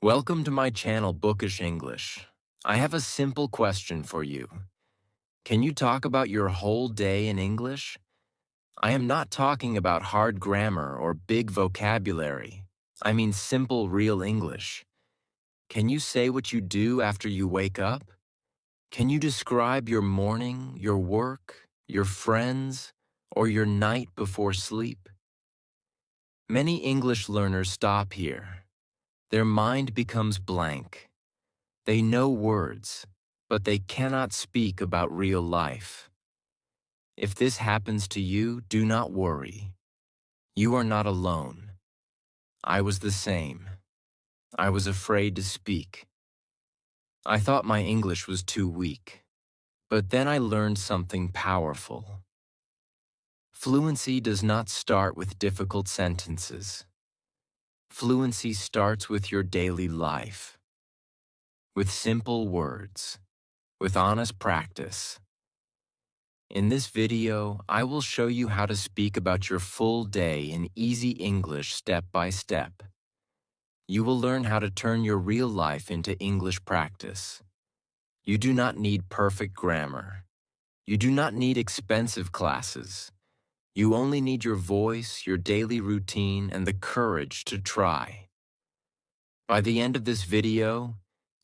Welcome to my channel, Bookish English. I have a simple question for you. Can you talk about your whole day in English? I am not talking about hard grammar or big vocabulary. I mean simple, real English. Can you say what you do after you wake up? Can you describe your morning, your work, your friends, or your night before sleep? Many English learners stop here. Their mind becomes blank. They know words, but they cannot speak about real life. If this happens to you, do not worry. You are not alone. I was the same. I was afraid to speak. I thought my English was too weak. But then I learned something powerful. Fluency does not start with difficult sentences. Fluency starts with your daily life. With simple words. With honest practice. In this video, I will show you how to speak about your full day in easy English step by step. You will learn how to turn your real life into English practice. You do not need perfect grammar. You do not need expensive classes. You only need your voice, your daily routine, and the courage to try. By the end of this video,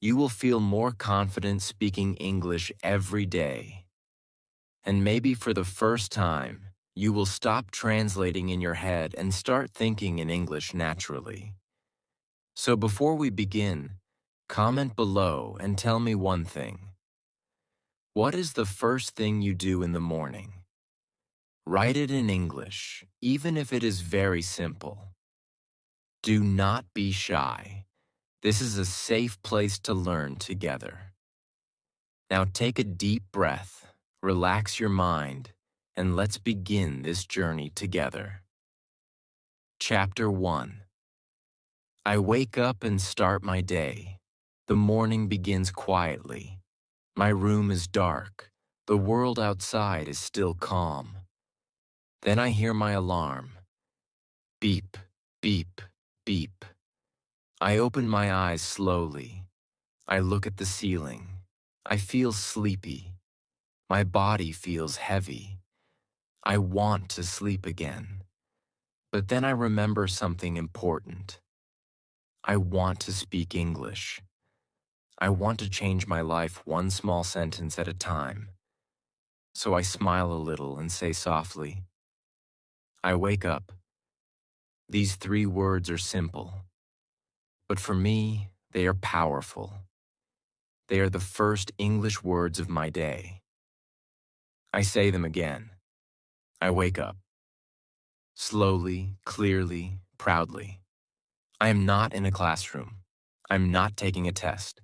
you will feel more confident speaking English every day. And maybe for the first time, you will stop translating in your head and start thinking in English naturally. So before we begin, comment below and tell me one thing. What is the first thing you do in the morning? Write it in English, even if it is very simple. Do not be shy. This is a safe place to learn together. Now take a deep breath. Relax your mind, and let's begin this journey together. Chapter 1. I wake up and start my day. The morning begins quietly. My room is dark. The world outside is still calm. Then I hear my alarm. Beep, beep, beep. I open my eyes slowly. I look at the ceiling. I feel sleepy. My body feels heavy. I want to sleep again. But then I remember something important. I want to speak English. I want to change my life one small sentence at a time. So I smile a little and say softly, I wake up. These 3 words are simple. But for me, they are powerful. They are the first English words of my day. I say them again. I wake up. Slowly, clearly, proudly. I am not in a classroom. I'm not taking a test.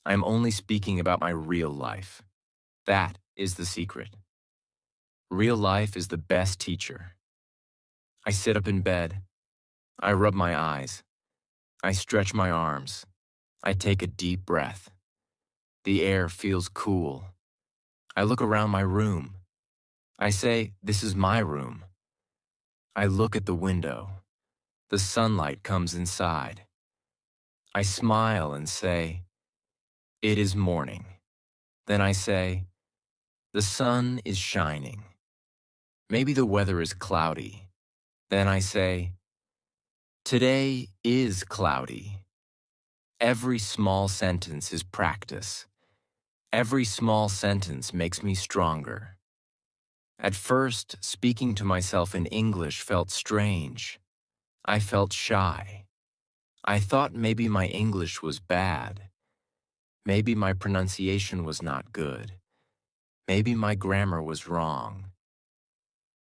I'm only speaking about my real life. That is the secret. Real life is the best teacher. I sit up in bed. I rub my eyes. I stretch my arms. I take a deep breath. The air feels cool. I look around my room. I say, this is my room. I look at the window. The sunlight comes inside. I smile and say, it is morning. Then I say, the sun is shining. Maybe the weather is cloudy. Then I say, today is cloudy. Every small sentence is practice. Every small sentence makes me stronger. At first, speaking to myself in English felt strange. I felt shy. I thought maybe my English was bad. Maybe my pronunciation was not good. Maybe my grammar was wrong.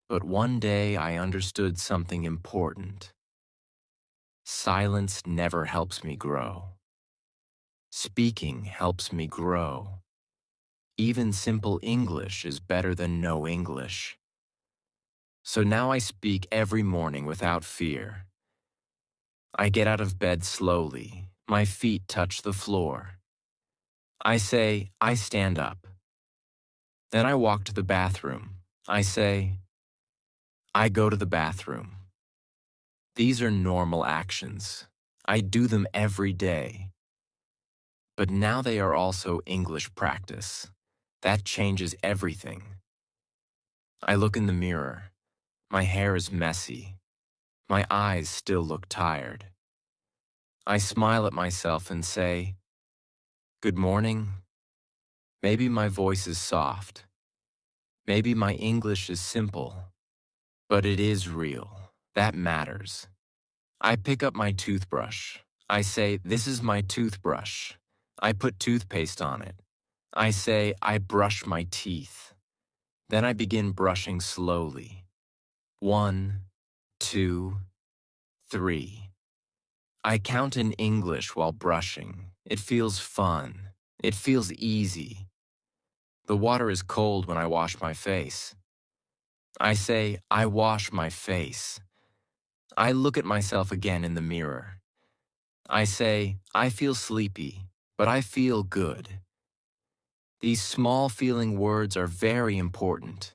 But one day I understood something important. Silence never helps me grow. Speaking helps me grow. Even simple English is better than no English. So now I speak every morning without fear. I get out of bed slowly. My feet touch the floor. I say, I stand up. Then I walk to the bathroom. I say, I go to the bathroom. These are normal actions. I do them every day. But now they are also English practice. That changes everything. I look in the mirror. My hair is messy. My eyes still look tired. I smile at myself and say, "Good morning." Maybe my voice is soft. Maybe my English is simple. But it is real. That matters. I pick up my toothbrush. I say, "This is my toothbrush." I put toothpaste on it. I say, "I brush my teeth." Then I begin brushing slowly. 1, 2, 3. I count in English while brushing. It feels fun. It feels easy. The water is cold when I wash my face. I say, "I wash my face." I look at myself again in the mirror. I say, "I feel sleepy, but I feel good." These small feeling words are very important.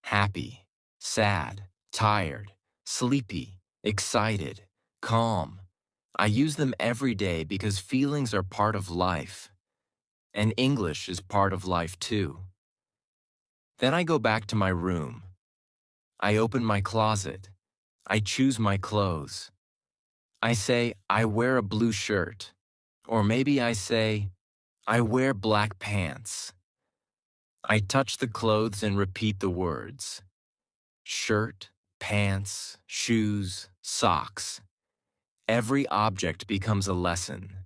Happy, sad, tired, sleepy, excited, calm. I use them every day because feelings are part of life, and English is part of life too. Then I go back to my room. I open my closet. I choose my clothes. I say, "I wear a blue shirt." Or maybe I say, "I wear black pants." I touch the clothes and repeat the words. Shirt, pants, shoes, socks. Every object becomes a lesson.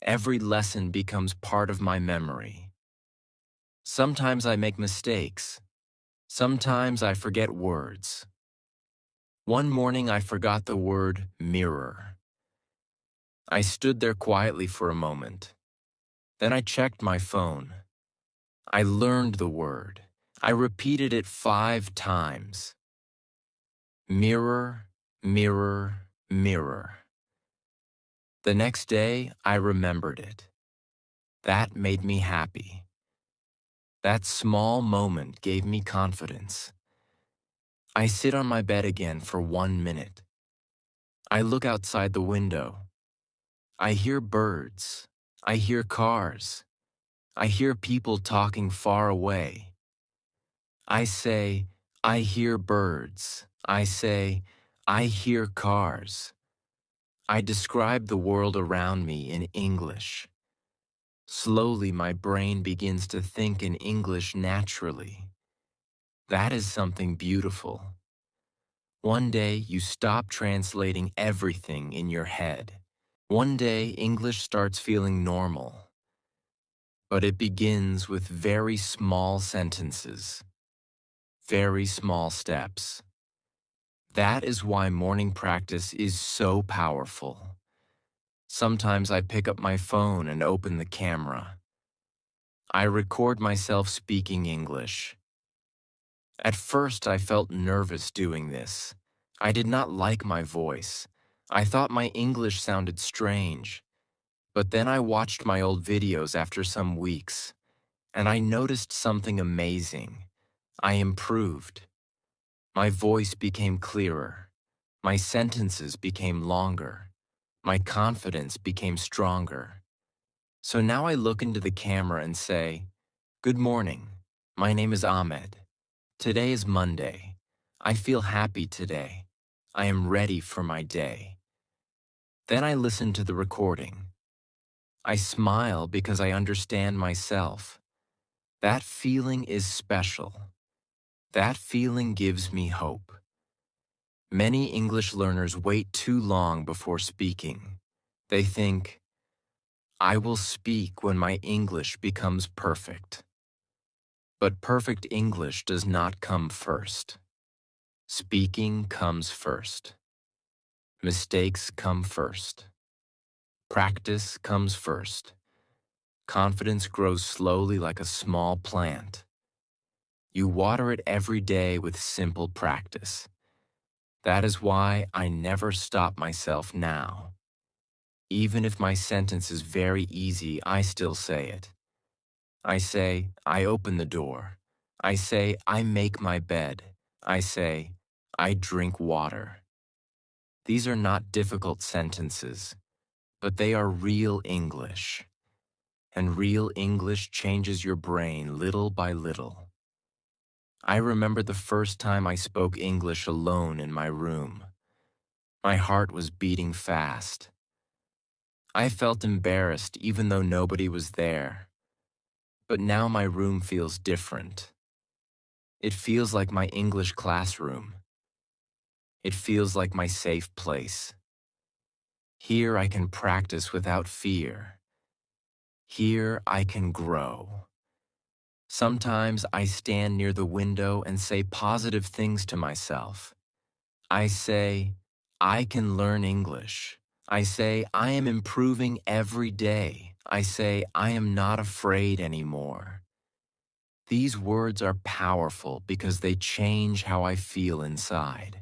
Every lesson becomes part of my memory. Sometimes I make mistakes. Sometimes I forget words. One morning I forgot the word mirror. I stood there quietly for a moment. Then I checked my phone. I learned the word. I repeated it 5 times. Mirror, mirror, mirror. The next day, I remembered it. That made me happy. That small moment gave me confidence. I sit on my bed again for 1 minute. I look outside the window. I hear birds. I hear cars. I hear people talking far away. I say, "I hear birds." I say, "I hear cars." I describe the world around me in English. Slowly, my brain begins to think in English naturally. That is something beautiful. One day, you stop translating everything in your head. One day, English starts feeling normal. But it begins with very small sentences, very small steps. That is why morning practice is so powerful. Sometimes I pick up my phone and open the camera. I record myself speaking English. At first, I felt nervous doing this. I did not like my voice. I thought my English sounded strange. But then I watched my old videos after some weeks, and I noticed something amazing. I improved. My voice became clearer. My sentences became longer. My confidence became stronger. So now I look into the camera and say, "Good morning. My name is Ahmed. Today is Monday. I feel happy today. I am ready for my day." Then I listen to the recording. I smile because I understand myself. That feeling is special. That feeling gives me hope. Many English learners wait too long before speaking. They think, "I will speak when my English becomes perfect." But perfect English does not come first. Speaking comes first. Mistakes come first. Practice comes first. Confidence grows slowly like a small plant. You water it every day with simple practice. That is why I never stop myself now. Even if my sentence is very easy, I still say it. I say, "I open the door." I say, "I make my bed." I say, "I drink water." These are not difficult sentences. but they are real English. And real English changes your brain little by little. I remember the first time I spoke English alone in my room. My heart was beating fast. I felt embarrassed even though nobody was there. But now my room feels different. It feels like my English classroom. It feels like my safe place. Here I can practice without fear. Here I can grow. Sometimes I stand near the window and say positive things to myself. I say, I can learn English. I say, I am improving every day. I say, I am not afraid anymore. These words are powerful because they change how I feel inside.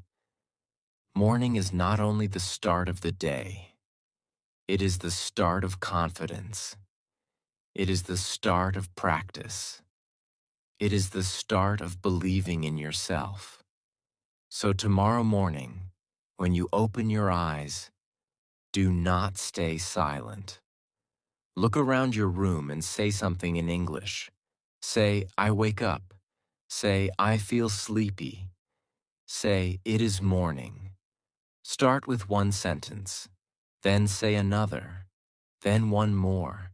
Morning is not only the start of the day, it is the start of confidence. It is the start of practice. It is the start of believing in yourself. So tomorrow morning, when you open your eyes, do not stay silent. Look around your room and say something in English. Say, I wake up. Say, I feel sleepy. Say, it is morning. Start with one sentence, then say another, then one more.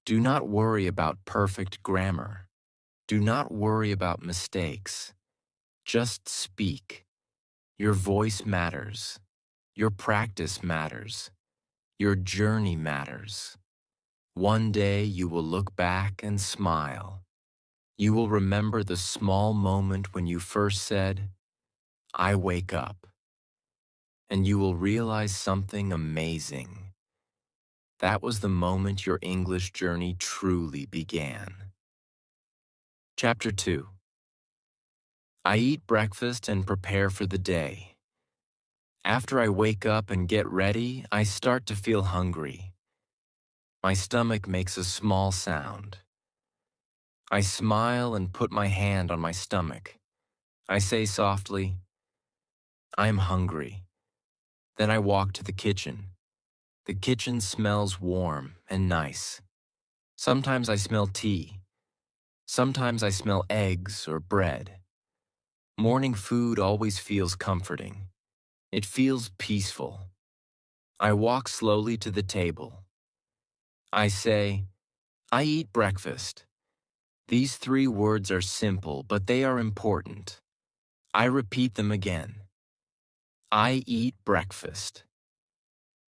Do not worry about perfect grammar. Do not worry about mistakes. Just speak. Your voice matters. Your practice matters. Your journey matters. One day you will look back and smile. You will remember the small moment when you first said, I wake up. And you will realize something amazing. That was the moment your English journey truly began. Chapter 2. I eat breakfast and prepare for the day. After I wake up and get ready, I start to feel hungry. My stomach makes a small sound. I smile and put my hand on my stomach. I say softly, I'm hungry. Then I walk to the kitchen. The kitchen smells warm and nice. Sometimes I smell tea. Sometimes I smell eggs or bread. Morning food always feels comforting. It feels peaceful. I walk slowly to the table. I say, I eat breakfast. These 3 words are simple, but they are important. I repeat them again. I eat breakfast.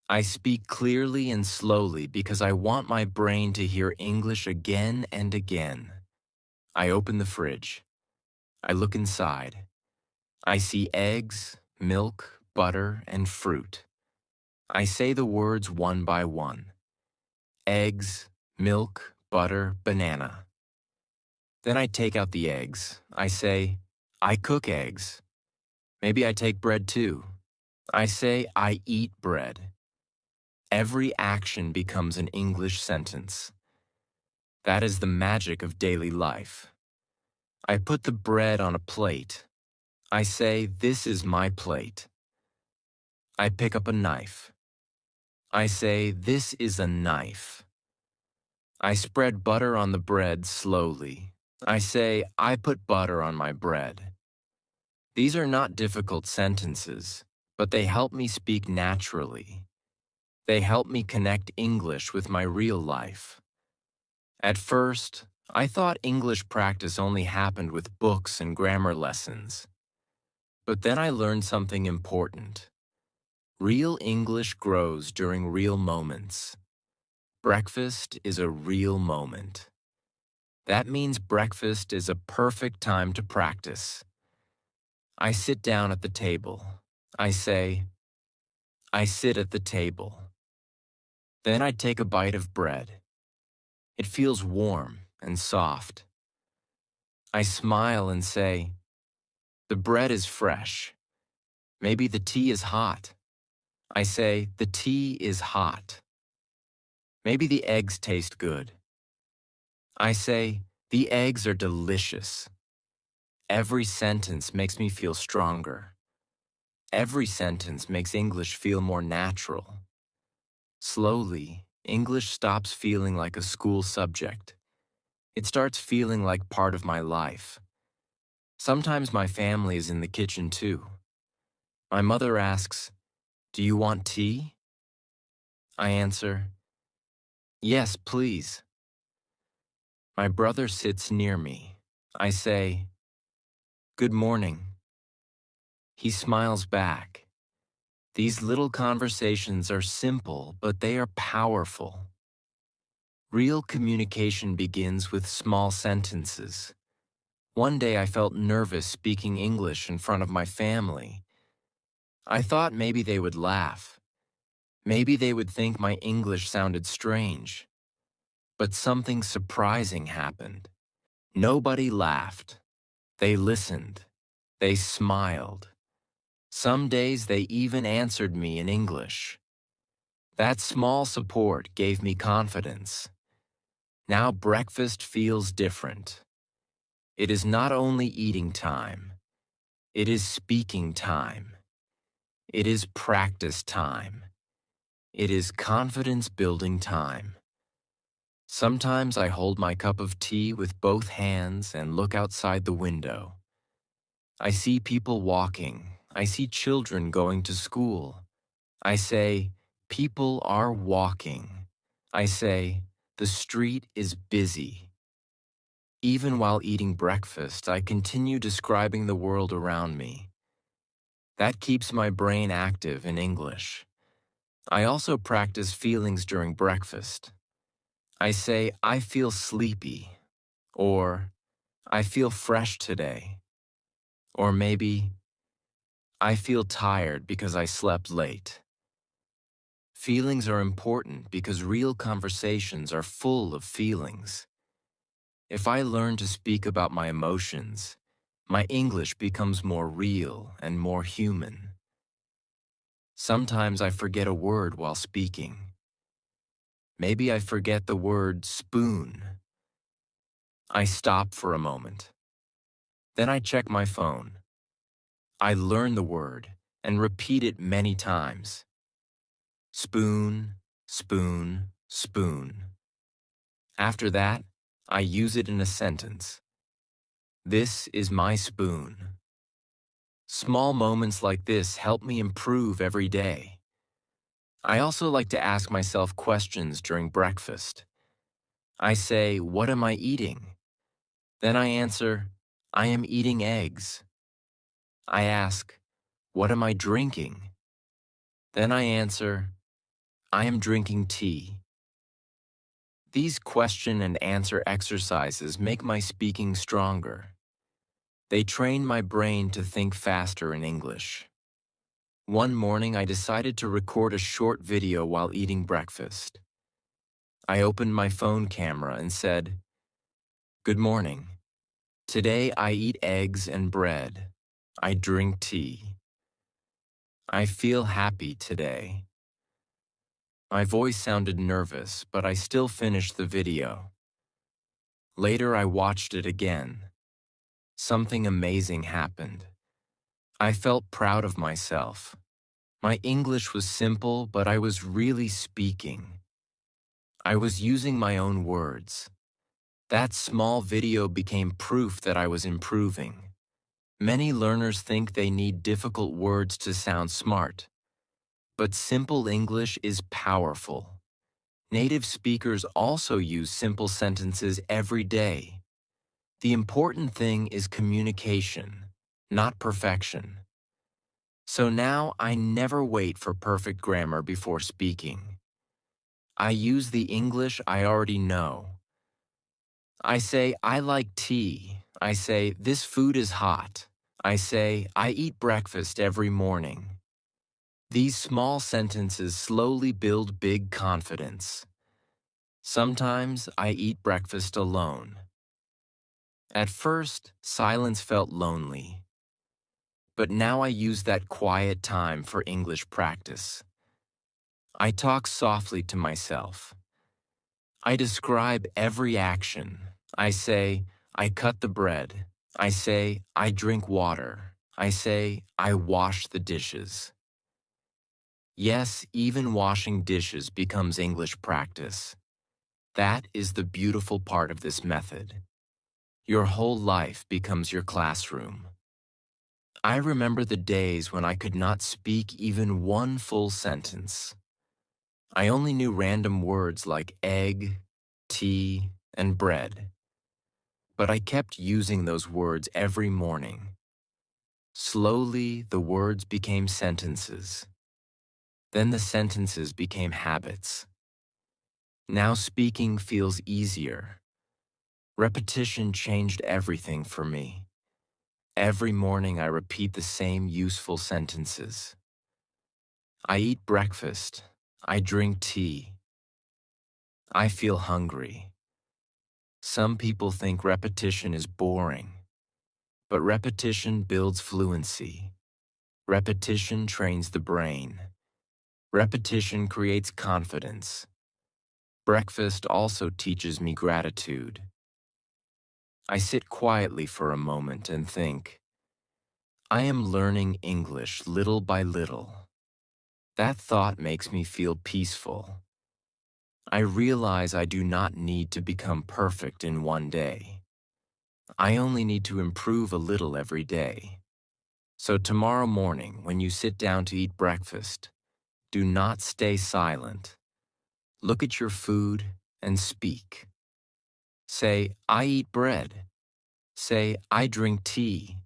I speak clearly and slowly because I want my brain to hear English again and again. I open the fridge. I look inside. I see eggs, milk, butter, and fruit. I say the words one by one. Eggs, milk, butter, banana. Then I take out the eggs. I say, I cook eggs. Maybe I take bread too. I say, I eat bread. Every action becomes an English sentence. That is the magic of daily life. I put the bread on a plate. I say, this is my plate. I pick up a knife. I say, this is a knife. I spread butter on the bread slowly. I say, I put butter on my bread. These are not difficult sentences, but they help me speak naturally. They help me connect English with my real life. At first, I thought English practice only happened with books and grammar lessons. But then I learned something important. Real English grows during real moments. Breakfast is a real moment. That means breakfast is a perfect time to practice. I sit down at the table. I say, I sit at the table. Then I take a bite of bread. It feels warm and soft. I smile and say, the bread is fresh. Maybe the tea is hot. I say, the tea is hot. Maybe the eggs taste good. I say, the eggs are delicious. Every sentence makes me feel stronger. Every sentence makes English feel more natural. Slowly, English stops feeling like a school subject. It starts feeling like part of my life. Sometimes my family is in the kitchen too. My mother asks, "Do you want tea?" I answer, "Yes, please." My brother sits near me. I say, "Good morning." He smiles back. These little conversations are simple, but they are powerful. Real communication begins with small sentences. One day I felt nervous speaking English in front of my family. I thought maybe they would laugh. Maybe they would think my English sounded strange. But something surprising happened. Nobody laughed. They listened. They smiled. Some days they even answered me in English. That small support gave me confidence. Now breakfast feels different. It is not only eating time. It is speaking time. It is practice time. It is confidence building time. Sometimes I hold my cup of tea with both hands and look outside the window. I see people walking. I see children going to school. I say, people are walking. I say, the street is busy. Even while eating breakfast, I continue describing the world around me. That keeps my brain active in English. I also practice feelings during breakfast. I say, I feel sleepy, or I feel fresh today, or maybe I feel tired because I slept late. Feelings are important because real conversations are full of feelings. If I learn to speak about my emotions, my English becomes more real and more human. Sometimes I forget a word while speaking. Maybe I forget the word spoon. I stop for a moment. Then I check my phone. I learn the word and repeat it many times. Spoon, spoon, spoon. After that, I use it in a sentence. This is my spoon. Small moments like this help me improve every day. I also like to ask myself questions during breakfast. I say, what am I eating? Then I answer, I am eating eggs. I ask, what am I drinking? Then I answer, I am drinking tea. These question and answer exercises make my speaking stronger. They train my brain to think faster in English. One morning I decided to record a short video while eating breakfast. I opened my phone camera and said, "Good morning. Today I eat eggs and bread. I drink tea. I feel happy today." My voice sounded nervous, but I still finished the video. Later I watched it again. Something amazing happened. I felt proud of myself. My English was simple, but I was really speaking. I was using my own words. That small video became proof that I was improving. Many learners think they need difficult words to sound smart. But simple English is powerful. Native speakers also use simple sentences every day. The important thing is communication, not perfection. So now I never wait for perfect grammar before speaking. I use the English I already know. I say, I like tea. I say, this food is hot. I say, I eat breakfast every morning. These small sentences slowly build big confidence. Sometimes I eat breakfast alone. At first, silence felt lonely. But now I use that quiet time for English practice. I talk softly to myself. I describe every action. I say, I cut the bread. I say, I drink water. I say, I wash the dishes. Yes, even washing dishes becomes English practice. That is the beautiful part of this method. Your whole life becomes your classroom. I remember the days when I could not speak even one full sentence. I only knew random words like egg, tea, and bread. But I kept using those words every morning. Slowly, the words became sentences. Then the sentences became habits. Now speaking feels easier. Repetition changed everything for me. Every morning I repeat the same useful sentences. I eat breakfast. I drink tea. I feel hungry. Some people think repetition is boring, but repetition builds fluency. Repetition trains the brain. Repetition creates confidence. Breakfast also teaches me gratitude. I sit quietly for a moment and think, I am learning English little by little. That thought makes me feel peaceful. I realize I do not need to become perfect in one day. I only need to improve a little every day. So tomorrow morning, when you sit down to eat breakfast, do not stay silent. Look at your food and speak. Say, I eat bread. Say, I drink tea.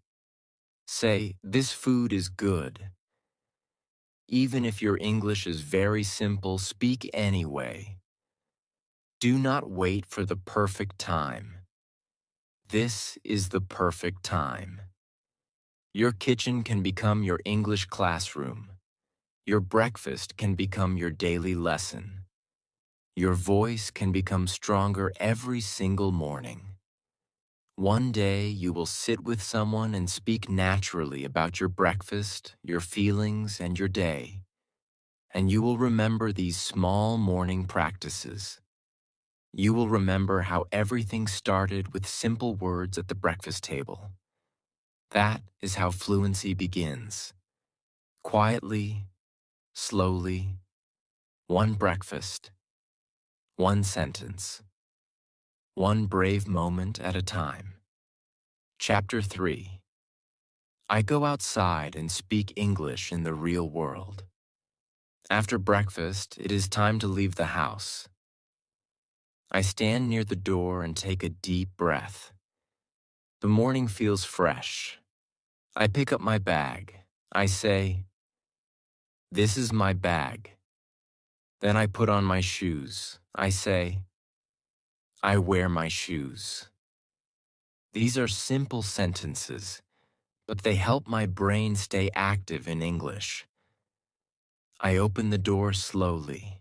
Say, this food is good. Even if your English is very simple, speak anyway. Do not wait for the perfect time. This is the perfect time. Your kitchen can become your English classroom. Your breakfast can become your daily lesson. Your voice can become stronger every single morning. One day you will sit with someone and speak naturally about your breakfast, your feelings, and your day. And you will remember these small morning practices. You will remember how everything started with simple words at the breakfast table. That is how fluency begins. Quietly, slowly, one breakfast, one sentence, one brave moment at a time. Chapter 3. I go outside and speak English in the real world. After breakfast, it is time to leave the house. I stand near the door and take a deep breath. The morning feels fresh. I pick up my bag. I say, this is my bag. Then I put on my shoes. I say, I wear my shoes. These are simple sentences, but they help my brain stay active in English. I open the door slowly.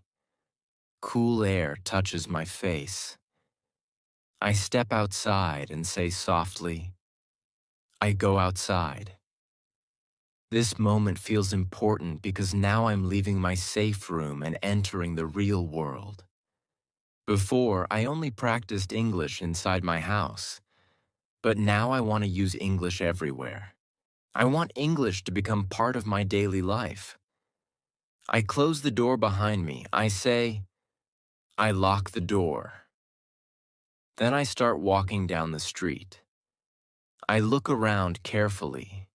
Cool air touches my face. I step outside and say softly, I go outside. This moment feels important because now I'm leaving my safe room and entering the real world. Before, I only practiced English inside my house, but now I want to use English everywhere. I want English to become part of my daily life. I close the door behind me. I say, I lock the door. Then I start walking down the street. I look around carefully.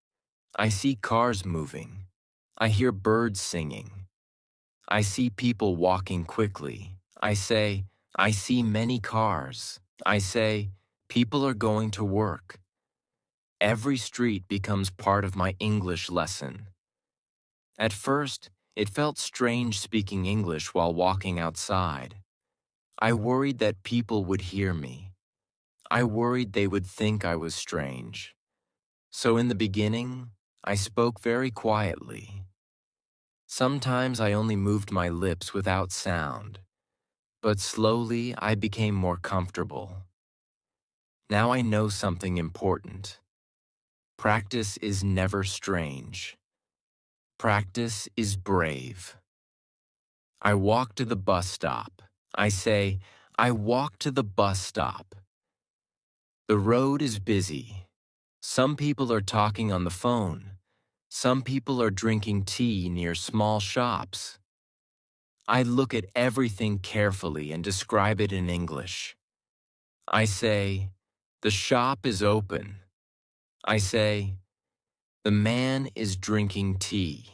I see cars moving. I hear birds singing. I see people walking quickly. I say, I see many cars. I say, people are going to work. Every street becomes part of my English lesson. At first, it felt strange speaking English while walking outside. I worried that people would hear me. I worried they would think I was strange. So in the beginning, I spoke very quietly. Sometimes I only moved my lips without sound, but slowly I became more comfortable. Now I know something important. Practice is never strange. Practice is brave. I walk to the bus stop. I say, I walk to the bus stop. The road is busy. Some people are talking on the phone. Some people are drinking tea near small shops. I look at everything carefully and describe it in English. I say, the shop is open. I say, the man is drinking tea.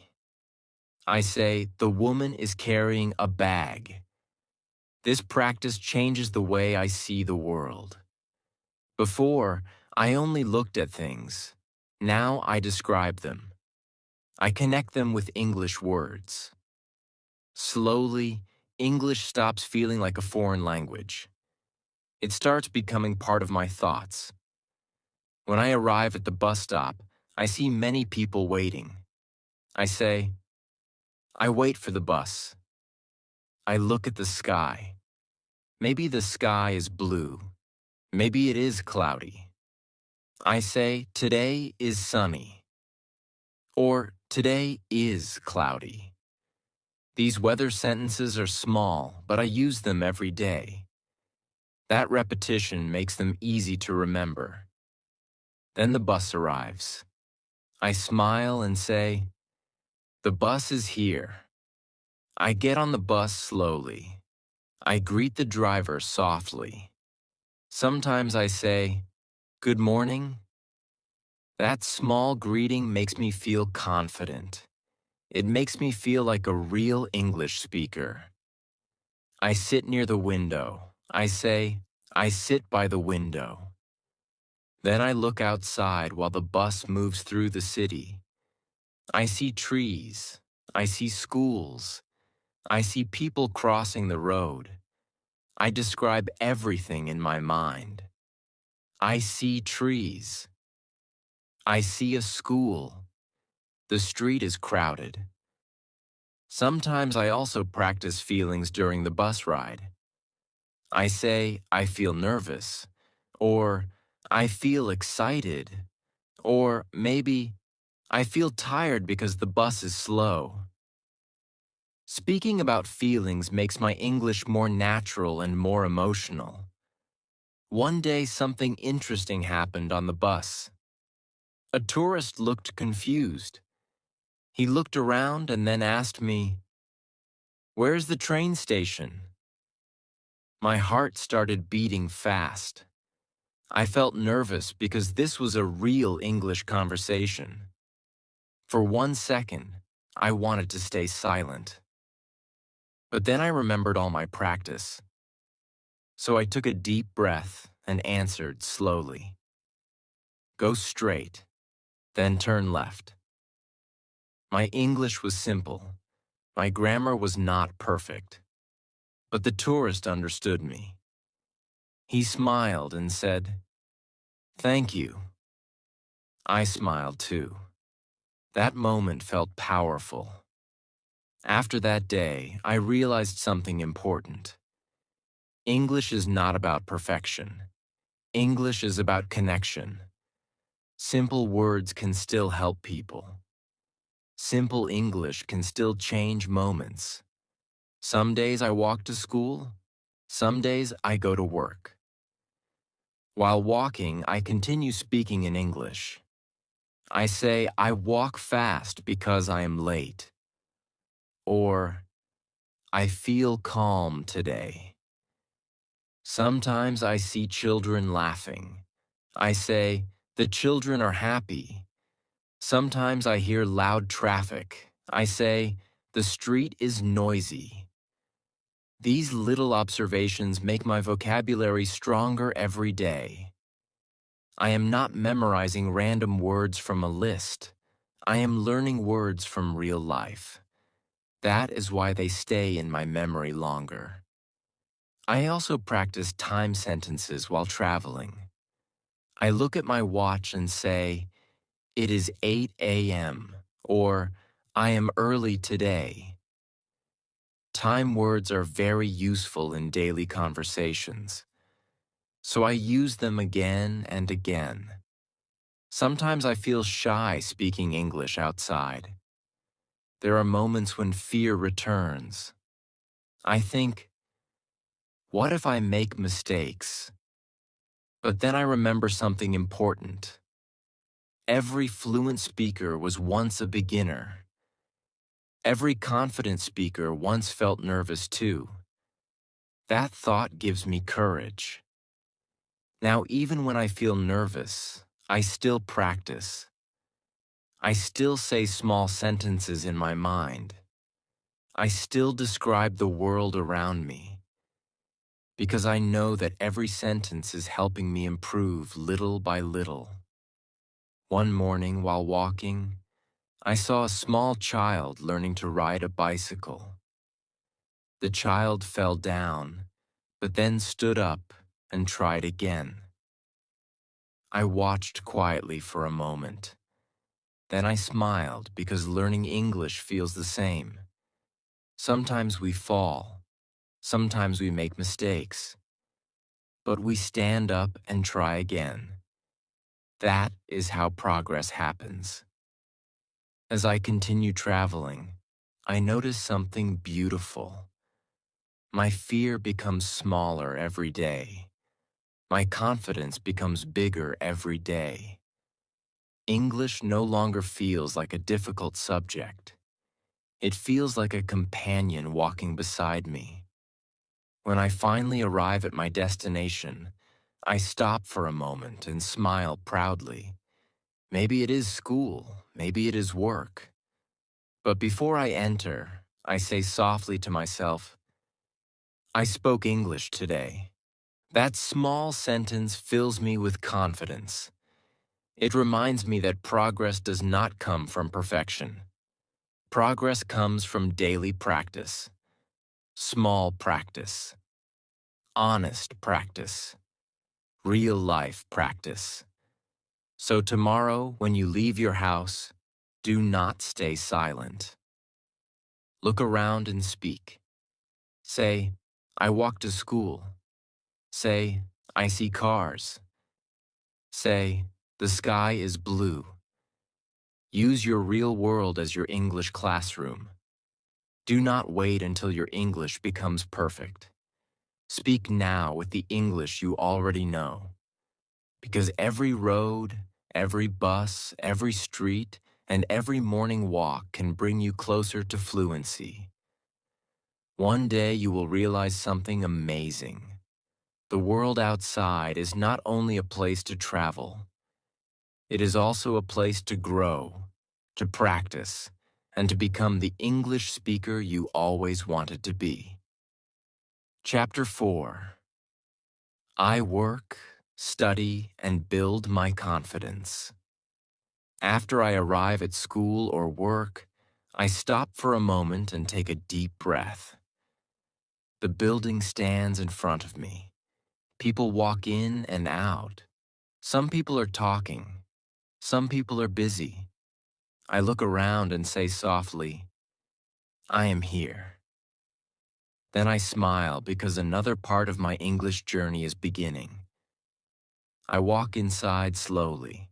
I say, the woman is carrying a bag. This practice changes the way I see the world. Before, I only looked at things. Now I describe them. I connect them with English words. Slowly, English stops feeling like a foreign language. It starts becoming part of my thoughts. When I arrive at the bus stop, I see many people waiting. I say, I wait for the bus. I look at the sky. Maybe the sky is blue. Maybe it is cloudy. I say, today is sunny. Or, today is cloudy. These weather sentences are small, but I use them every day. That repetition makes them easy to remember. Then the bus arrives. I smile and say, the bus is here. I get on the bus slowly. I greet the driver softly. Sometimes I say, good morning. That small greeting makes me feel confident. It makes me feel like a real English speaker. I sit near the window. I say, I sit by the window. Then I look outside while the bus moves through the city. I see trees. I see schools. I see people crossing the road. I describe everything in my mind. I see trees. I see a school. The street is crowded. Sometimes I also practice feelings during the bus ride. I say, I feel nervous, or I feel excited, or maybe I feel tired because the bus is slow. Speaking about feelings makes my English more natural and more emotional. One day something interesting happened on the bus. A tourist looked confused. He looked around and then asked me, "Where's the train station?" My heart started beating fast. I felt nervous because this was a real English conversation. For 1 second, I wanted to stay silent. But then I remembered all my practice. So I took a deep breath and answered slowly. Go straight, then turn left. My English was simple. My grammar was not perfect. But the tourist understood me. He smiled and said, "Thank you." I smiled too. That moment felt powerful. After that day, I realized something important. English is not about perfection. English is about connection. Simple words can still help people. Simple English can still change moments. Some days I walk to school. Some days I go to work. While walking, I continue speaking in English. I say, I walk fast because I am late. Or, I feel calm today. Sometimes I see children laughing. I say, the children are happy. Sometimes I hear loud traffic. I say, the street is noisy. These little observations make my vocabulary stronger every day. I am not memorizing random words from a list. I am learning words from real life. That is why they stay in my memory longer. I also practice time sentences while traveling. I look at my watch and say, it is 8 a.m. or I am early today. Time words are very useful in daily conversations, so I use them again and again. Sometimes I feel shy speaking English outside. There are moments when fear returns. I think, what if I make mistakes? But then I remember something important. Every fluent speaker was once a beginner. Every confident speaker once felt nervous too. That thought gives me courage. Now, even when I feel nervous, I still practice. I still say small sentences in my mind. I still describe the world around me, because I know that every sentence is helping me improve little by little. One morning while walking, I saw a small child learning to ride a bicycle. The child fell down, but then stood up and tried again. I watched quietly for a moment. Then I smiled because learning English feels the same. Sometimes we fall, sometimes we make mistakes, but we stand up and try again. That is how progress happens. As I continue traveling, I notice something beautiful. My fear becomes smaller every day. My confidence becomes bigger every day. English no longer feels like a difficult subject. It feels like a companion walking beside me. When I finally arrive at my destination, I stop for a moment and smile proudly. Maybe it is school, maybe it is work. But before I enter, I say softly to myself, I spoke English today. That small sentence fills me with confidence. It reminds me that progress does not come from perfection. Progress comes from daily practice, small practice, honest practice, real life practice. So tomorrow, when you leave your house, do not stay silent. Look around and speak. Say, I walk to school. Say, I see cars. Say, the sky is blue. Use your real world as your English classroom. Do not wait until your English becomes perfect. Speak now with the English you already know. Because every road, every bus, every street, and every morning walk can bring you closer to fluency. One day you will realize something amazing. The world outside is not only a place to travel, it is also a place to grow, to practice, and to become the English speaker you always wanted to be. Chapter 4. I work, study, and build my confidence. After I arrive at school or work, I stop for a moment and take a deep breath. The building stands in front of me. People walk in and out. Some people are talking. Some people are busy. I look around and say softly, I am here. Then I smile because another part of my English journey is beginning. I walk inside slowly.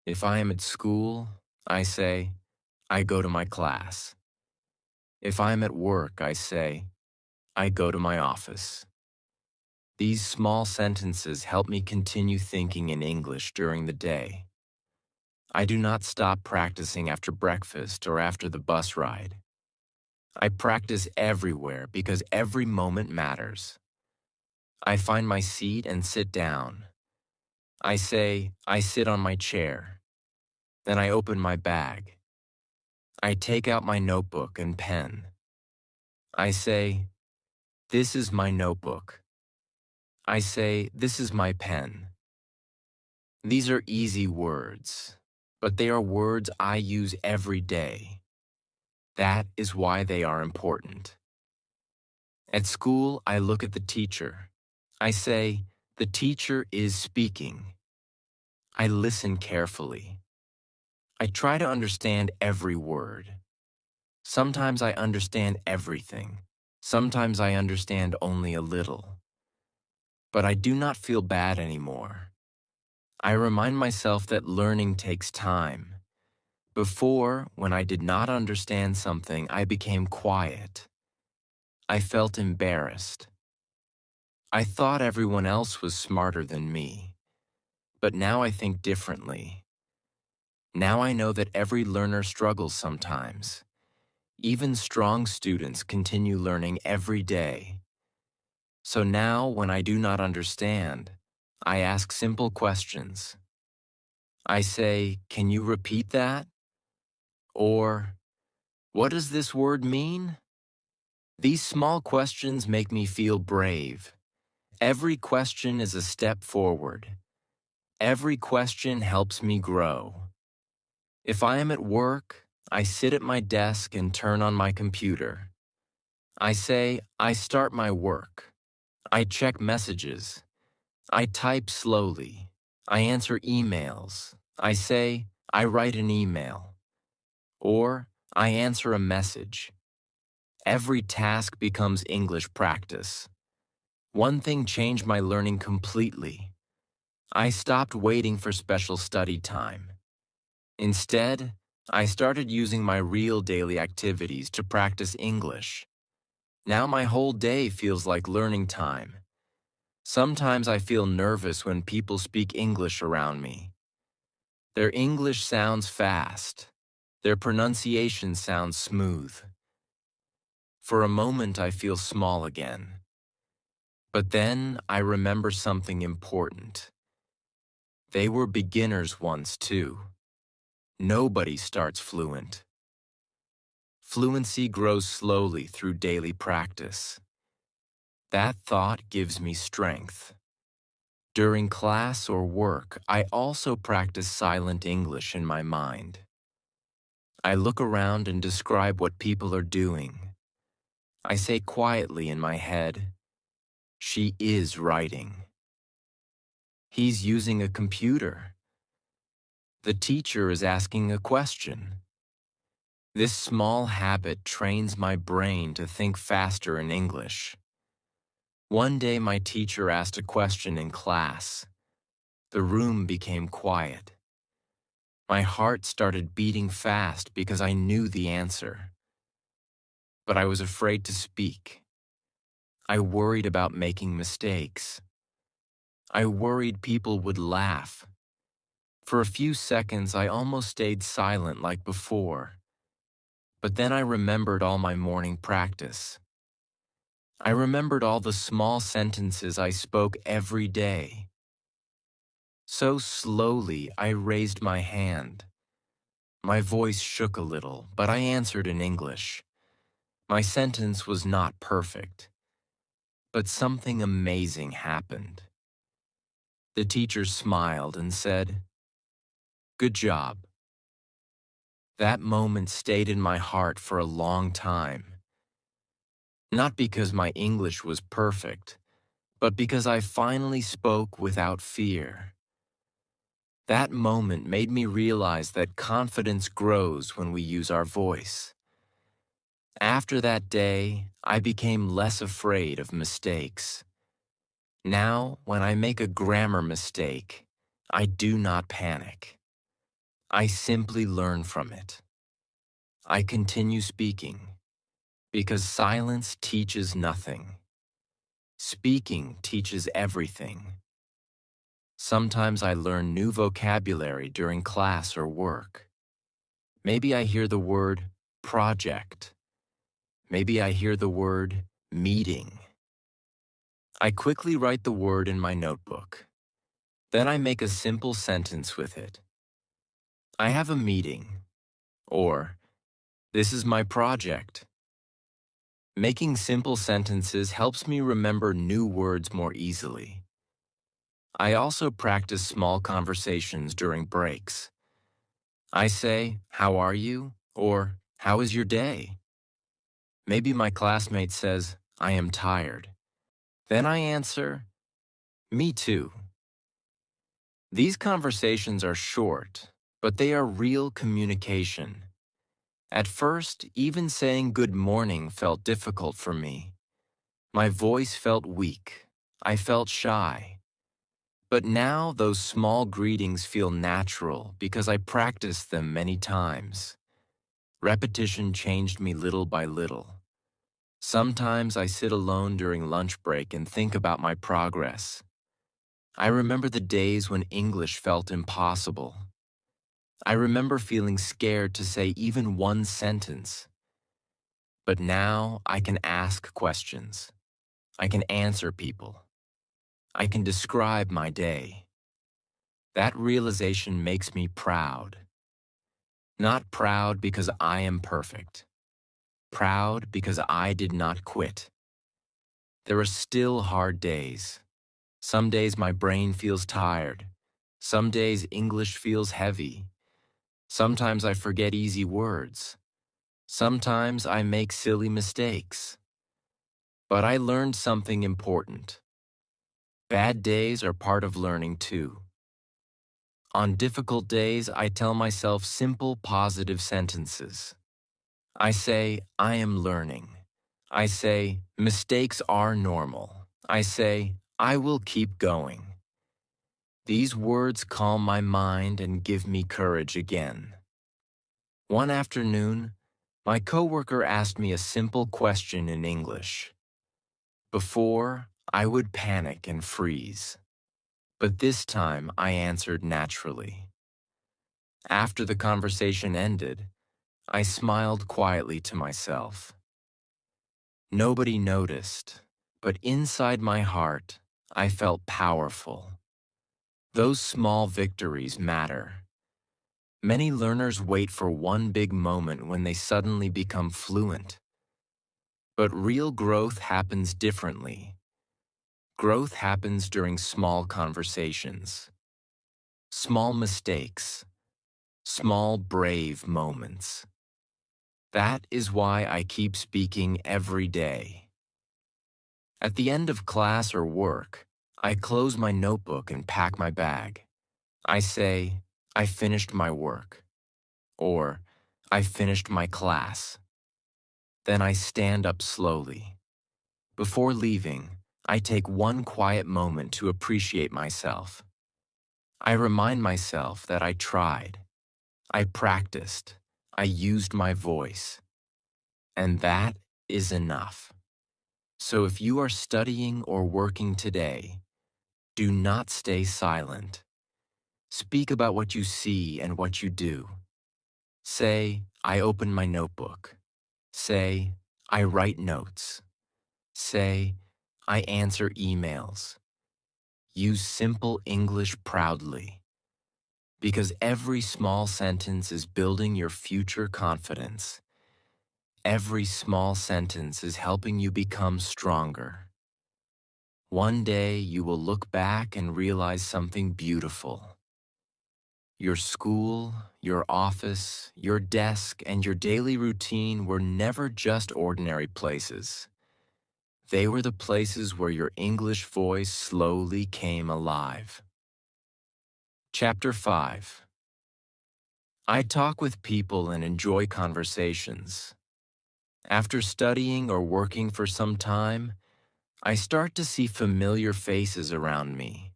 If I am at school, I say, I go to my class. If I am at work, I say, I go to my office. These small sentences help me continue thinking in English during the day. I do not stop practicing after breakfast or after the bus ride. I practice everywhere because every moment matters. I find my seat and sit down. I say, I sit on my chair. Then I open my bag. I take out my notebook and pen. I say, this is my notebook. I say, this is my pen. These are easy words, but they are words I use every day. That is why they are important. At school, I look at the teacher. I say, the teacher is speaking. I listen carefully. I try to understand every word. Sometimes I understand everything. Sometimes I understand only a little. But I do not feel bad anymore. I remind myself that learning takes time. Before, when I did not understand something, I became quiet. I felt embarrassed. I thought everyone else was smarter than me. But now I think differently. Now I know that every learner struggles sometimes. Even strong students continue learning every day. So now, when I do not understand, I ask simple questions. I say, "Can you repeat that?" Or, "What does this word mean?" These small questions make me feel brave. Every question is a step forward. Every question helps me grow. If I am at work, I sit at my desk and turn on my computer. I say, I start my work. I check messages. I type slowly. I answer emails. I say, I write an email. Or, I answer a message. Every task becomes English practice. One thing changed my learning completely. I stopped waiting for special study time. Instead, I started using my real daily activities to practice English. Now my whole day feels like learning time. Sometimes I feel nervous when people speak English around me. Their English sounds fast. Their pronunciation sounds smooth. For a moment, I feel small again. But then I remember something important. They were beginners once, too. Nobody starts fluent. Fluency grows slowly through daily practice. That thought gives me strength. During class or work, I also practice silent English in my mind. I look around and describe what people are doing. I say quietly in my head, "She is writing." He's using a computer. The teacher is asking a question. This small habit trains my brain to think faster in English. One day my teacher asked a question in class. The room became quiet. My heart started beating fast because I knew the answer. But I was afraid to speak. I worried about making mistakes. I worried people would laugh. For a few seconds, I almost stayed silent like before. But then I remembered all my morning practice. I remembered all the small sentences I spoke every day. So slowly, I raised my hand. My voice shook a little, but I answered in English. My sentence was not perfect, but something amazing happened. The teacher smiled and said, "Good job." That moment stayed in my heart for a long time. Not because my English was perfect, but because I finally spoke without fear. That moment made me realize that confidence grows when we use our voice. After that day, I became less afraid of mistakes. Now, when I make a grammar mistake, I do not panic. I simply learn from it. I continue speaking, because silence teaches nothing. Speaking teaches everything. Sometimes I learn new vocabulary during class or work. Maybe I hear the word project. Maybe I hear the word meeting. I quickly write the word in my notebook. Then I make a simple sentence with it. I have a meeting. Or, this is my project. Making simple sentences helps me remember new words more easily. I also practice small conversations during breaks. I say, "How are you?" or "How is your day?" Maybe my classmate says, "I am tired." Then I answer, "Me too." These conversations are short, but they are real communication. At first, even saying good morning felt difficult for me. My voice felt weak. I felt shy. But now those small greetings feel natural because I practiced them many times. Repetition changed me little by little. Sometimes I sit alone during lunch break and think about my progress. I remember the days when English felt impossible. I remember feeling scared to say even one sentence. But now I can ask questions. I can answer people. I can describe my day. That realization makes me proud. Not proud because I am perfect. Proud because I did not quit. There are still hard days. Some days my brain feels tired. Some days English feels heavy. Sometimes I forget easy words. Sometimes I make silly mistakes. But I learned something important. Bad days are part of learning too. On difficult days, I tell myself simple, positive sentences. I say, I am learning. I say, mistakes are normal. I say, I will keep going. These words calm my mind and give me courage again. One afternoon, my coworker asked me a simple question in English. Before, I would panic and freeze. But this time, I answered naturally. After the conversation ended, I smiled quietly to myself. Nobody noticed, but inside my heart, I felt powerful. Those small victories matter. Many learners wait for one big moment when they suddenly become fluent. But real growth happens differently. Growth happens during small conversations, small mistakes, small brave moments. That is why I keep speaking every day. At the end of class or work, I close my notebook and pack my bag. I say, I finished my work, or I finished my class. Then I stand up slowly. Before leaving, I take one quiet moment to appreciate myself. I remind myself that I tried, I practiced, I used my voice, and that is enough. So if you are studying or working today, do not stay silent. Speak about what you see and what you do. Say, I open my notebook. Say, I write notes. Say, I answer emails. Use simple English proudly, because every small sentence is building your future confidence. Every small sentence is helping you become stronger. One day you will look back and realize something beautiful. Your school, your office, your desk, and your daily routine were never just ordinary places. They were the places where your English voice slowly came alive. Chapter 5. I talk with people and enjoy conversations. After studying or working for some time, I start to see familiar faces around me.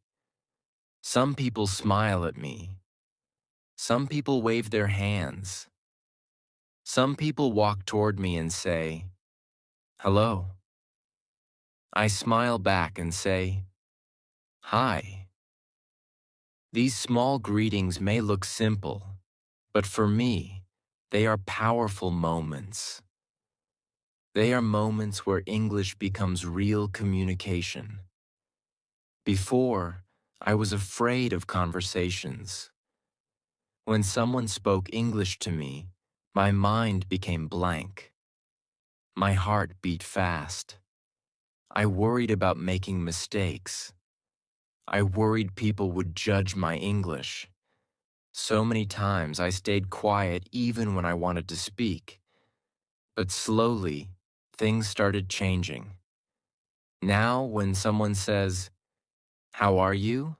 Some people smile at me. Some people wave their hands. Some people walk toward me and say, hello. I smile back and say, hi. These small greetings may look simple, but for me, they are powerful moments. They are moments where English becomes real communication. Before, I was afraid of conversations. When someone spoke English to me, my mind became blank. My heart beat fast. I worried about making mistakes. I worried people would judge my English. So many times I stayed quiet even when I wanted to speak. But slowly, things started changing. Now, when someone says, how are you?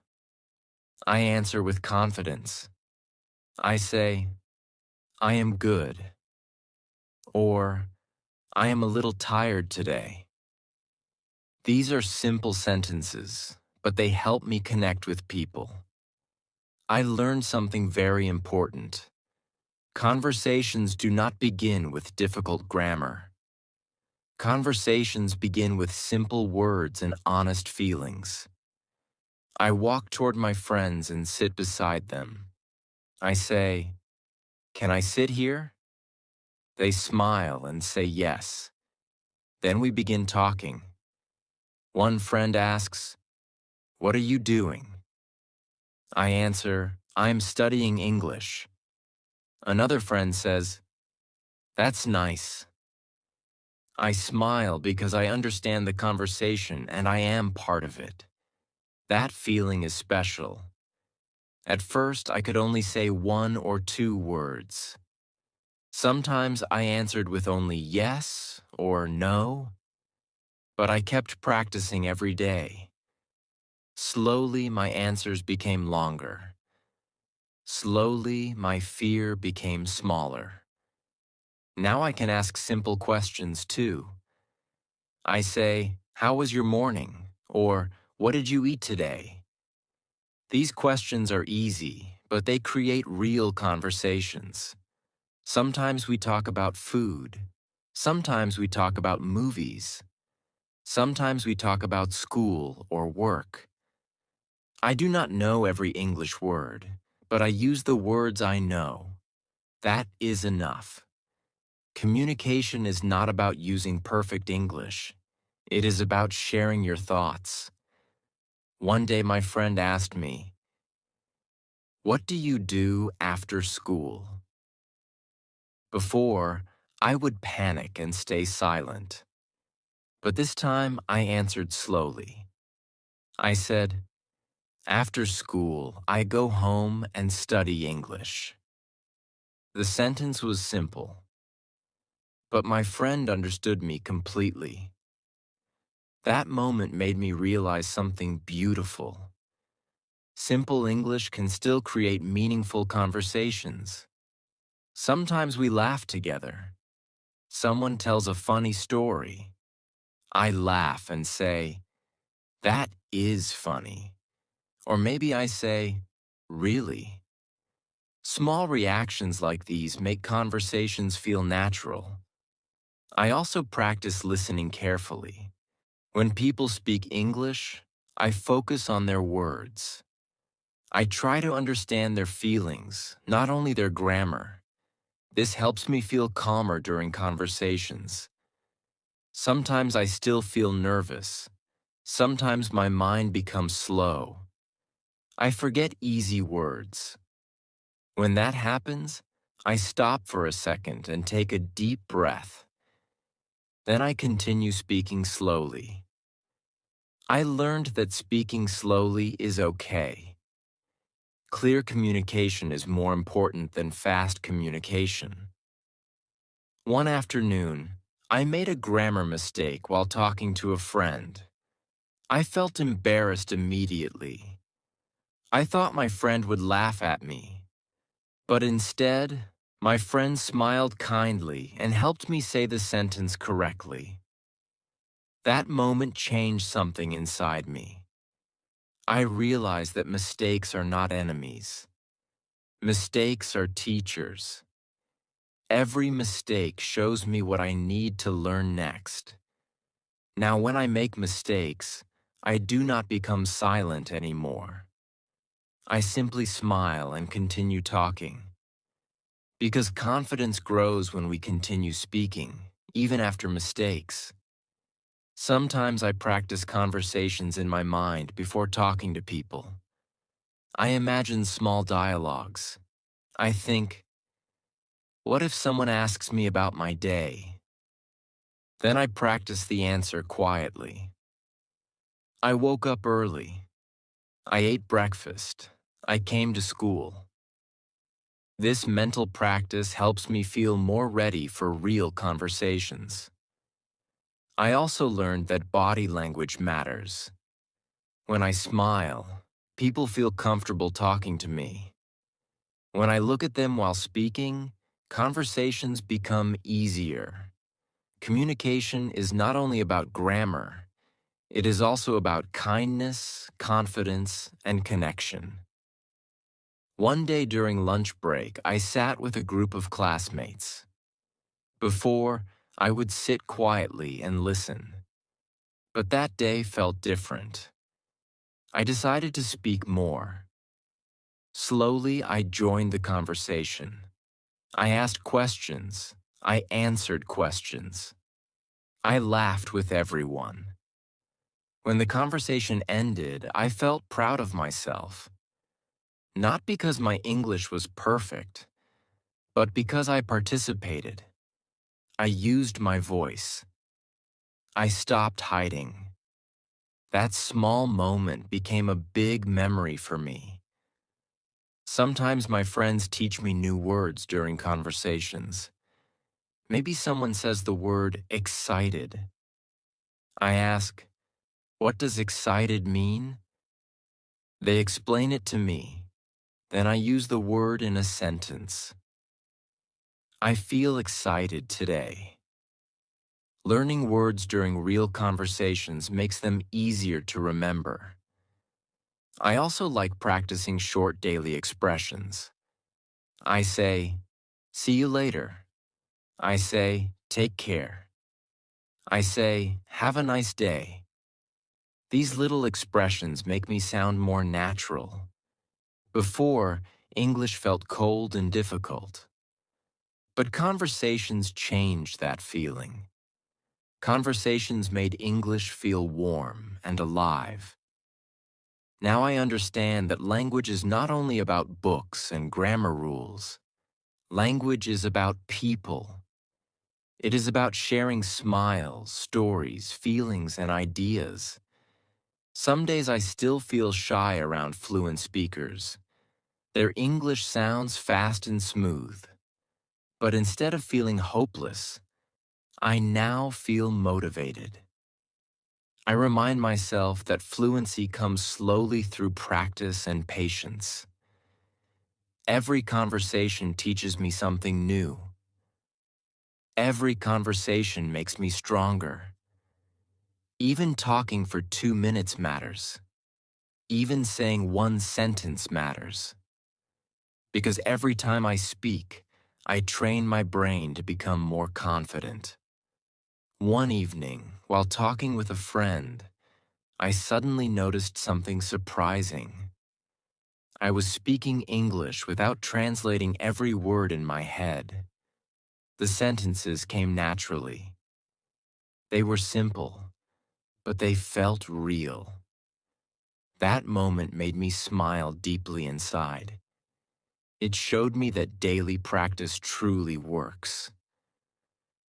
I answer with confidence. I say, I am good. Or, I am a little tired today. These are simple sentences, but they help me connect with people. I learned something very important. Conversations do not begin with difficult grammar. Conversations begin with simple words and honest feelings. I walk toward my friends and sit beside them. I say, "Can I sit here?" They smile and say yes. Then we begin talking. One friend asks, "What are you doing?" I answer, "I'm studying English." Another friend says, "That's nice." I smile because I understand the conversation and I am part of it. That feeling is special. At first, I could only say one or two words. Sometimes I answered with only yes or no, but I kept practicing every day. Slowly, my answers became longer. Slowly, my fear became smaller. Now I can ask simple questions too. I say, "How was your morning?" Or, "What did you eat today?" These questions are easy, but they create real conversations. Sometimes we talk about food. Sometimes we talk about movies. Sometimes we talk about school or work. I do not know every English word, but I use the words I know. That is enough. Communication is not about using perfect English. It is about sharing your thoughts. One day my friend asked me, "What do you do after school?" Before, I would panic and stay silent. But this time I answered slowly. I said, "After school, I go home and study English." The sentence was simple, but my friend understood me completely. That moment made me realize something beautiful. Simple English can still create meaningful conversations. Sometimes we laugh together. Someone tells a funny story. I laugh and say, "That is funny." Or maybe I say, "Really?" Small reactions like these make conversations feel natural. I also practice listening carefully. When people speak English, I focus on their words. I try to understand their feelings, not only their grammar. This helps me feel calmer during conversations. Sometimes I still feel nervous. Sometimes my mind becomes slow. I forget easy words. When that happens, I stop for a second and take a deep breath. Then I continue speaking slowly. I learned that speaking slowly is okay. Clear communication is more important than fast communication. One afternoon, I made a grammar mistake while talking to a friend. I felt embarrassed immediately. I thought my friend would laugh at me, but instead, my friend smiled kindly and helped me say the sentence correctly. That moment changed something inside me. I realized that mistakes are not enemies. Mistakes are teachers. Every mistake shows me what I need to learn next. Now, when I make mistakes, I do not become silent anymore. I simply smile and continue talking. Because confidence grows when we continue speaking, even after mistakes. Sometimes I practice conversations in my mind before talking to people. I imagine small dialogues. I think, what if someone asks me about my day? Then I practice the answer quietly. I woke up early. I ate breakfast. I came to school. This mental practice helps me feel more ready for real conversations. I also learned that body language matters. When I smile, people feel comfortable talking to me. When I look at them while speaking, conversations become easier. Communication is not only about grammar, it is also about kindness, confidence, and connection. One day during lunch break, I sat with a group of classmates. Before, I would sit quietly and listen. But that day felt different. I decided to speak more. Slowly, I joined the conversation. I asked questions. I answered questions. I laughed with everyone. When the conversation ended, I felt proud of myself. Not because my English was perfect, but because I participated. I used my voice. I stopped hiding. That small moment became a big memory for me. Sometimes my friends teach me new words during conversations. Maybe someone says the word excited. I ask, what does excited mean? They explain it to me. Then I use the word in a sentence. I feel excited today. Learning words during real conversations makes them easier to remember. I also like practicing short daily expressions. I say, see you later. I say, take care. I say, have a nice day. These little expressions make me sound more natural. Before, English felt cold and difficult. But conversations changed that feeling. Conversations made English feel warm and alive. Now I understand that language is not only about books and grammar rules. Language is about people. It is about sharing smiles, stories, feelings, and ideas. Some days I still feel shy around fluent speakers. Their English sounds fast and smooth. But instead of feeling hopeless, I now feel motivated. I remind myself that fluency comes slowly through practice and patience. Every conversation teaches me something new. Every conversation makes me stronger. Even talking for 2 minutes matters. Even saying one sentence matters. Because every time I speak, I train my brain to become more confident. One evening, while talking with a friend, I suddenly noticed something surprising. I was speaking English without translating every word in my head. The sentences came naturally. They were simple, but they felt real. That moment made me smile deeply inside. It showed me that daily practice truly works.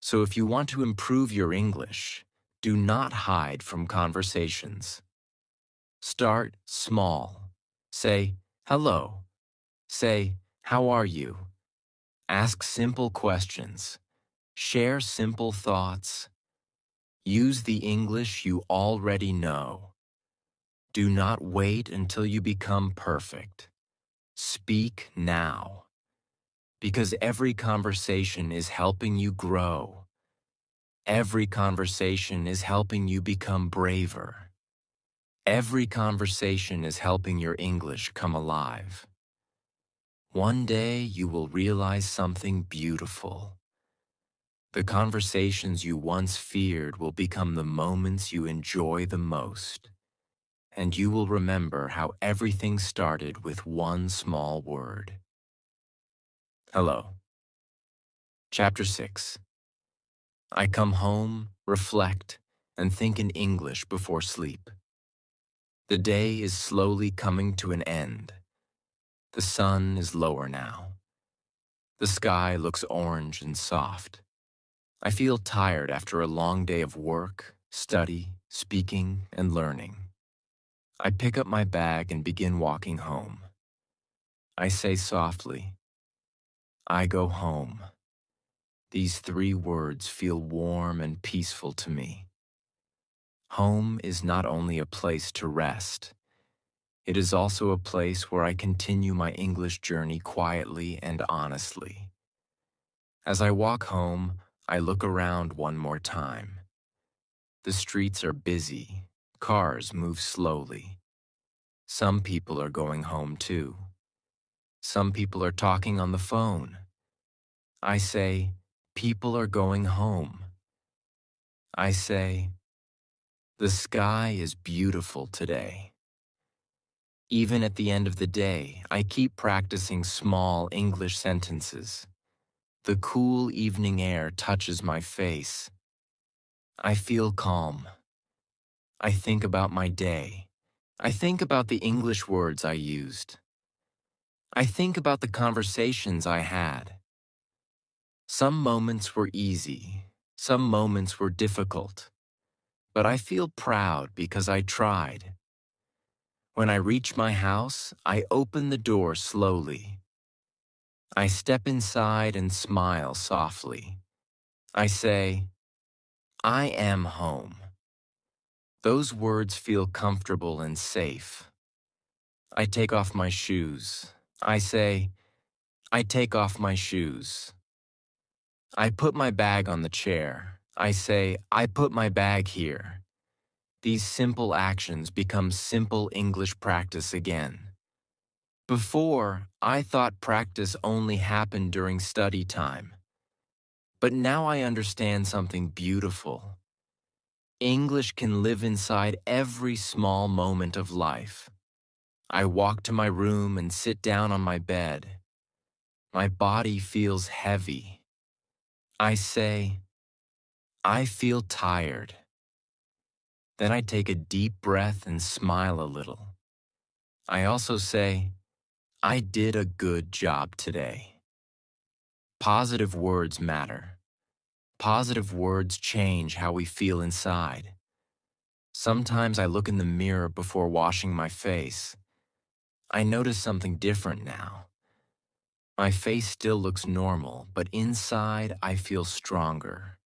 So if you want to improve your English, do not hide from conversations. Start small. Say, hello. Say, how are you? Ask simple questions. Share simple thoughts. Use the English you already know. Do not wait until you become perfect. Speak now. Because every conversation is helping you grow. Every conversation is helping you become braver. Every conversation is helping your English come alive. One day you will realize something beautiful. The conversations you once feared will become the moments you enjoy the most. And you will remember how everything started with one small word. Hello. Chapter 6. I come home, reflect, and think in English before sleep. The day is slowly coming to an end. The sun is lower now. The sky looks orange and soft. I feel tired after a long day of work, study, speaking, and learning. I pick up my bag and begin walking home. I say softly, I go home. These 3 words feel warm and peaceful to me. Home is not only a place to rest, it is also a place where I continue my English journey quietly and honestly. As I walk home, I look around one more time. The streets are busy, cars move slowly. Some people are going home too. Some people are talking on the phone. I say, people are going home. I say, the sky is beautiful today. Even at the end of the day, I keep practicing small English sentences. The cool evening air touches my face. I feel calm. I think about my day. I think about the English words I used. I think about the conversations I had. Some moments were easy. Some moments were difficult. But I feel proud because I tried. When I reach my house, I open the door slowly. I step inside and smile softly. I say, I am home. Those words feel comfortable and safe. I take off my shoes. I say, I take off my shoes. I put my bag on the chair. I say, I put my bag here. These simple actions become simple English practice again. Before, I thought practice only happened during study time. But now I understand something beautiful. English can live inside every small moment of life. I walk to my room and sit down on my bed. My body feels heavy. I say, I feel tired. Then I take a deep breath and smile a little. I also say, I did a good job today. Positive words matter. Positive words change how we feel inside. Sometimes I look in the mirror before washing my face. I notice something different now. My face still looks normal, but inside I feel stronger,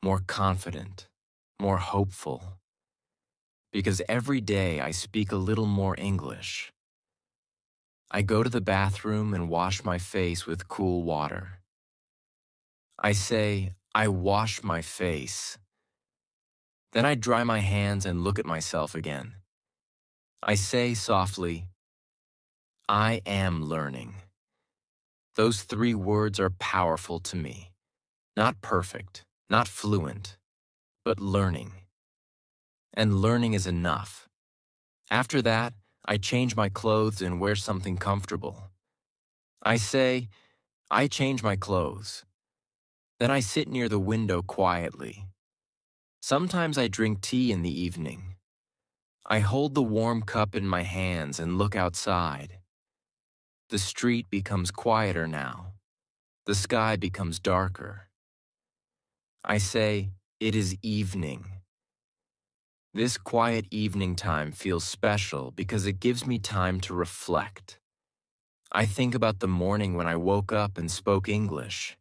more confident, more hopeful. Because every day I speak a little more English. I go to the bathroom and wash my face with cool water. I say, I wash my face. Then I dry my hands and look at myself again. I say softly, I am learning. Those three words are powerful to me. Not perfect, not fluent, but learning. And learning is enough. After that, I change my clothes and wear something comfortable. I say, I change my clothes. Then I sit near the window quietly. Sometimes I drink tea in the evening. I hold the warm cup in my hands and look outside. The street becomes quieter now. The sky becomes darker. I say, it is evening. This quiet evening time feels special because it gives me time to reflect. I think about the morning when I woke up and spoke English.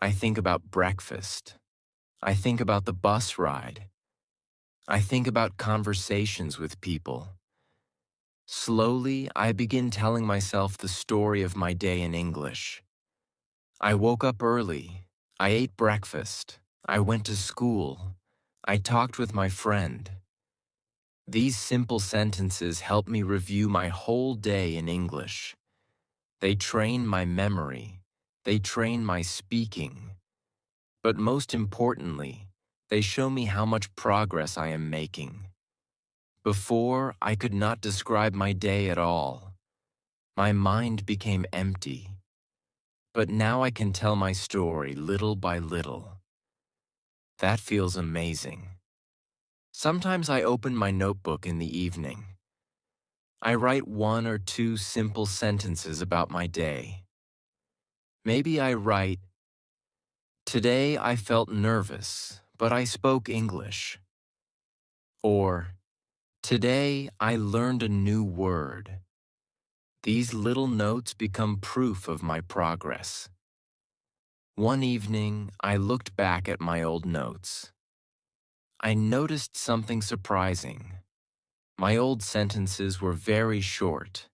I think about breakfast. I think about the bus ride. I think about conversations with people. Slowly, I begin telling myself the story of my day in English. I woke up early. I ate breakfast. I went to school. I talked with my friend. These simple sentences help me review my whole day in English. They train my memory. They train my speaking. But most importantly, they show me how much progress I am making. Before, I could not describe my day at all. My mind became empty. But now I can tell my story little by little. That feels amazing. Sometimes I open my notebook in the evening. I write one or two simple sentences about my day. Maybe I write, today I felt nervous, but I spoke English. Or, today I learned a new word. These little notes become proof of my progress. One evening, I looked back at my old notes. I noticed something surprising. My old sentences were very short,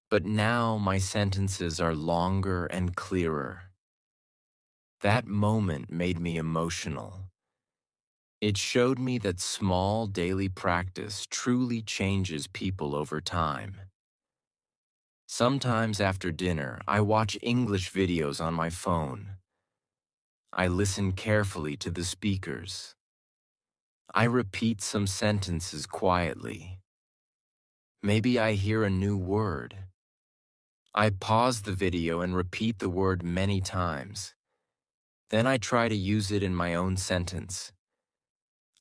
but now my sentences are longer and clearer. That moment made me emotional. It showed me that small daily practice truly changes people over time. Sometimes after dinner, I watch English videos on my phone. I listen carefully to the speakers. I repeat some sentences quietly. Maybe I hear a new word. I pause the video and repeat the word many times. Then I try to use it in my own sentence.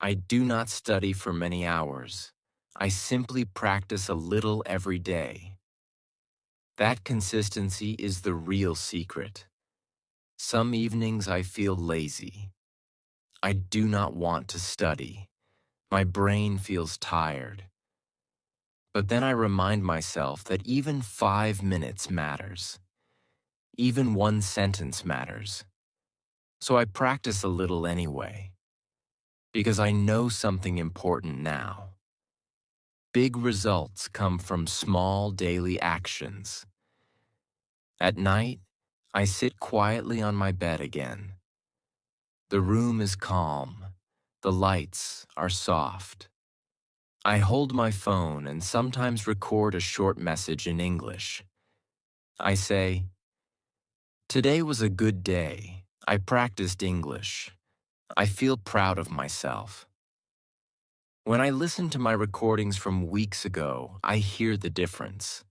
I do not study for many hours. I simply practice a little every day. That consistency is the real secret. Some evenings I feel lazy. I do not want to study. My brain feels tired. But then I remind myself that even 5 minutes matters. Even one sentence matters. So I practice a little anyway, because I know something important now. Big results come from small daily actions. At night, I sit quietly on my bed again. The room is calm. The lights are soft. I hold my phone and sometimes record a short message in English. I say, "Today was a good day. I practiced English. I feel proud of myself." When I listen to my recordings from weeks ago, I hear the difference.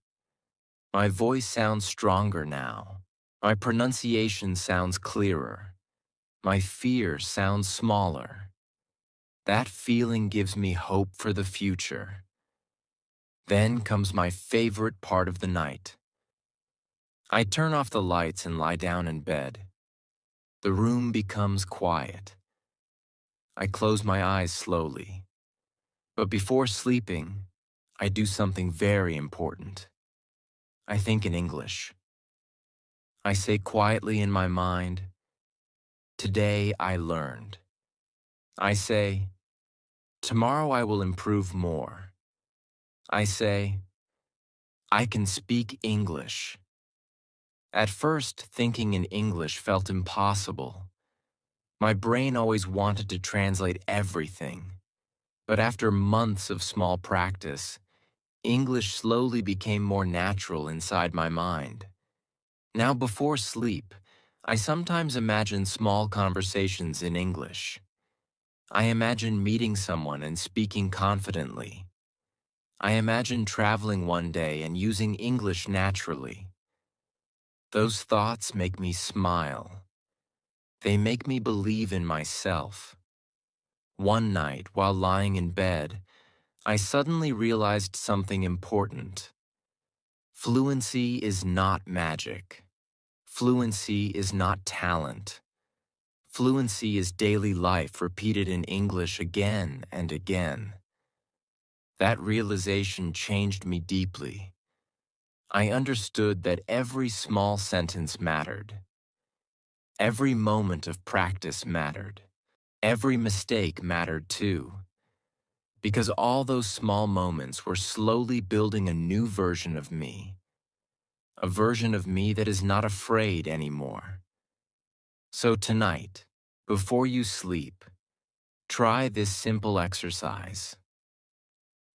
My voice sounds stronger now. My pronunciation sounds clearer. My fear sounds smaller. That feeling gives me hope for the future. Then comes my favorite part of the night. I turn off the lights and lie down in bed. The room becomes quiet. I close my eyes slowly. But before sleeping, I do something very important. I think in English. I say quietly in my mind, "Today I learned." I say, "Tomorrow I will improve more." I say, "I can speak English." At first, thinking in English felt impossible. My brain always wanted to translate everything. But after months of small practice, English slowly became more natural inside my mind. Now before sleep, I sometimes imagine small conversations in English. I imagine meeting someone and speaking confidently. I imagine traveling one day and using English naturally. Those thoughts make me smile. They make me believe in myself. One night, while lying in bed, I suddenly realized something important. Fluency is not magic. Fluency is not talent. Fluency is daily life repeated in English again and again. That realization changed me deeply. I understood that every small sentence mattered. Every moment of practice mattered. Every mistake mattered too. Because all those small moments were slowly building a new version of me. A version of me that is not afraid anymore. So tonight, before you sleep, try this simple exercise.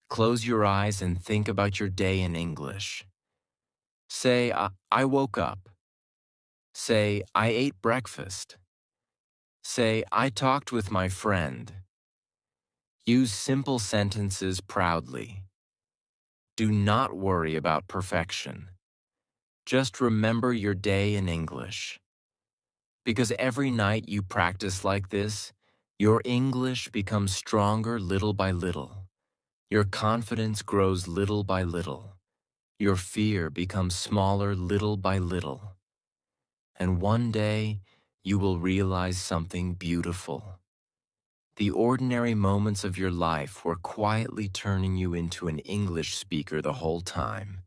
Close your eyes and think about your day in English. Say, I woke up. Say, I ate breakfast. Say, I talked with my friend. Use simple sentences proudly. Do not worry about perfection. Just remember your day in English. Because every night you practice like this, your English becomes stronger little by little. Your confidence grows little by little. Your fear becomes smaller little by little. And one day, you will realize something beautiful. The ordinary moments of your life were quietly turning you into an English speaker the whole time.